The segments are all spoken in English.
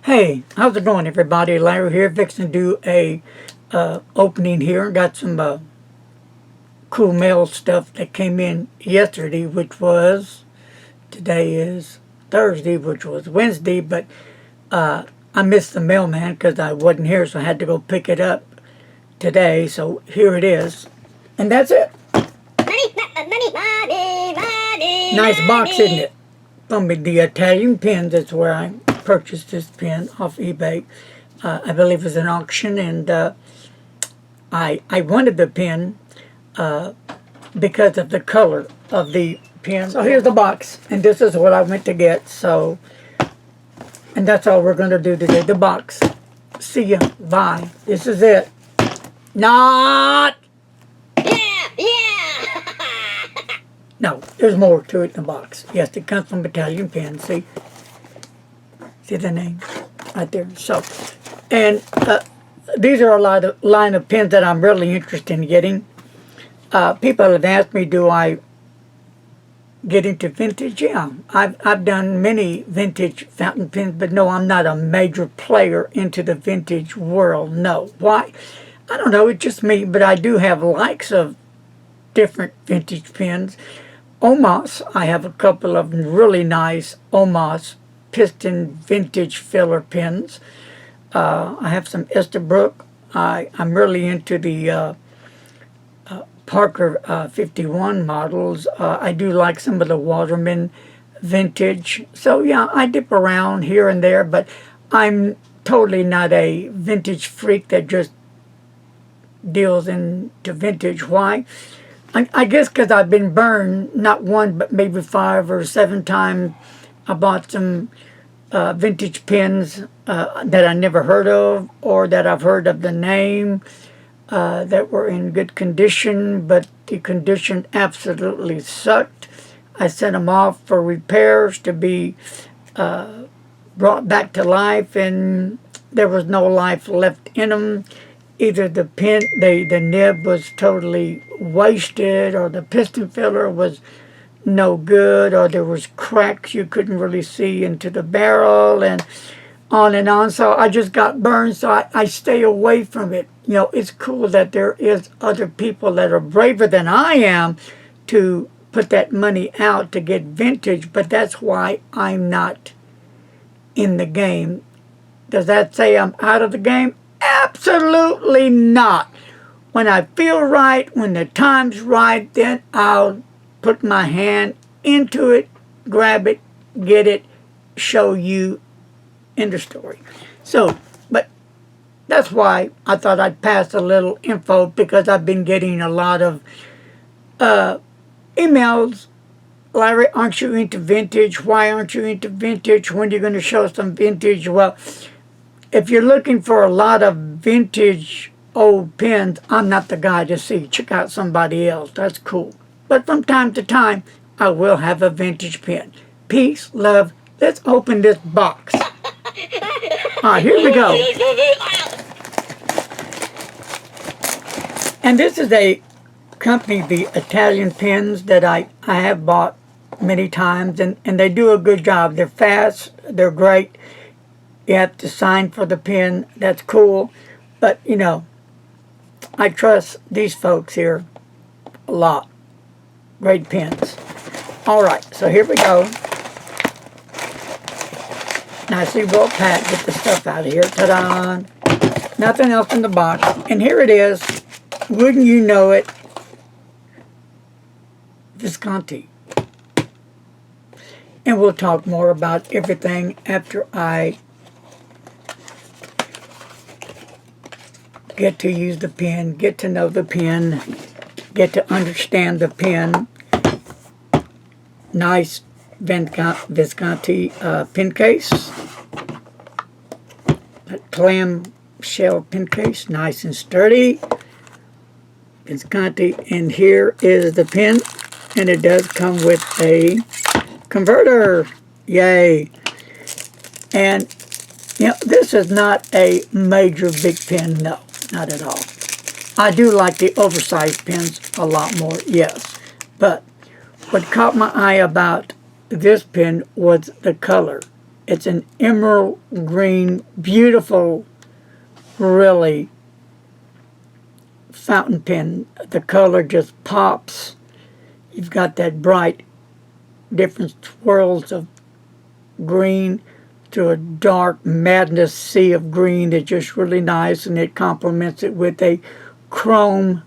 Hey, how's it going, everybody? Larry here, fixing to do a opening here. Got some cool mail stuff that came in yesterday, which was, today is Thursday, which was Wednesday, but I missed the mailman because I wasn't here, so I had to go pick it up today. So here it is, and that's it. Nice box, isn't it? From the Italian Pens, that's where I purchased this pen off eBay. I believe it was an auction, and I wanted the pen because of the color of the pen. So here's the box, and this is what I went to get. So, and that's all we're going to do today. The box. See ya. Bye. This is it. Not. No, there's more to it in the box. Yes, it comes from Italian Pen. See? See the name right there. So, and these are a line of pens that I'm really interested in getting. People have asked me, do I get into vintage? Yeah, I've done many vintage fountain pens, but no, I'm not a major player into the vintage world. No. Why? I don't know. It's just me, but I do have likes of different vintage pens. Omas, I have a couple of really nice Omas piston vintage filler pens. I have some Esterbrook. I'm really into the Parker 51 models. I do like some of the Waterman vintage. So yeah, I dip around here and there, but I'm totally not a vintage freak that just deals into vintage. Why? I guess because I've been burned not one but maybe 5 or 7 times. I bought some vintage pens that I never heard of, or that I've heard of the name, that were in good condition, but the condition absolutely sucked. I sent them off for repairs to be brought back to life, and there was no life left in them. Either the pen, the nib was totally wasted, or the piston filler was no good, or there was cracks you couldn't really see into the barrel, and on and on. So I just got burned, so I stay away from it. You know, it's cool that there is other people that are braver than I am to put that money out to get vintage, but that's why I'm not in the game. Does that say I'm out of the game? Absolutely not. When I feel right, when the time's right, then I'll put my hand into it, grab it, get it, show you, end of story. So, but that's why I thought I'd pass a little info, because I've been getting a lot of emails. Larry, aren't you into vintage? Why aren't you into vintage? When are you going to show some vintage? Well, if you're looking for a lot of vintage old pens, I'm not the guy to see. Check out somebody else. That's cool. But from time to time, I will have a vintage pen. Peace, love. Let's open this box. All right, here we go. And this is a company, the Italian Pens, that I have bought many times, and they do a good job. They're fast. They're great. You have to sign for the pen. That's cool. But, you know, I trust these folks here a lot. Great pens. All right, so here we go. Nicely well packed. Get the stuff out of here. Ta-da! Nothing else in the box. And here it is. Wouldn't you know it? Visconti. And we'll talk more about everything after I get to use the pen, get to know the pen, get to understand the pen. Nice Visconti pen case. A clamshell pen case, nice and sturdy. Visconti, and here is the pen, and it does come with a converter. Yay! And you know, this is not a major big pen, no. Not at all. I do like the oversized pens a lot more, yes. But what caught my eye about this pen was the color. It's an emerald green, beautiful, really, fountain pen. The color just pops. You've got that bright, different swirls of green to a dark madness sea of green that's just really nice, and it complements it with a chrome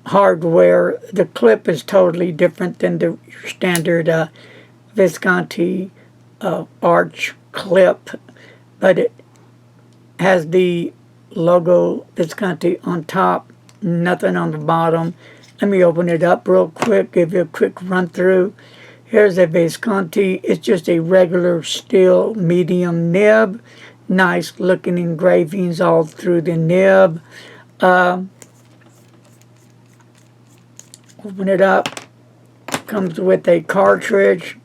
hardware. The clip is totally different than the standard Visconti arch clip, but it has the logo Visconti on top, nothing on the bottom. Let me open it up real quick, give you a quick run through. Here's a Visconti. It's just a regular steel medium nib. Nice looking engravings all through the nib. Open it up. Comes with a cartridge.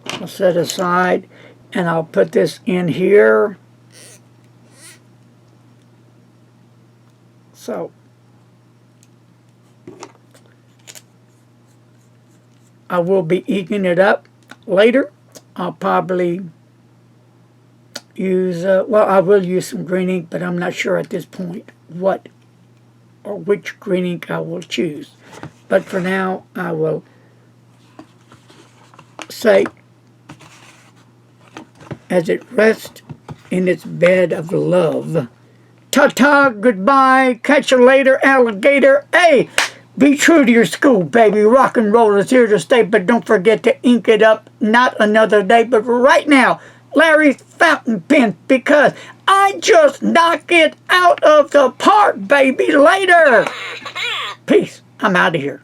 I'll set aside and I'll put this in here. So I will be inking it up later. I'll probably use, well, I will use some green ink, but I'm not sure at this point what or which green ink I will choose. But for now, I will say, as it rests in its bed of love, ta-ta, goodbye, catch you later, alligator. Hey! Be true to your school, baby. Rock and roll is here to stay, but don't forget to ink it up. Not another day, but right now, Larry's fountain pen, because I just knock it out of the park, baby. Later. Peace. I'm out of here.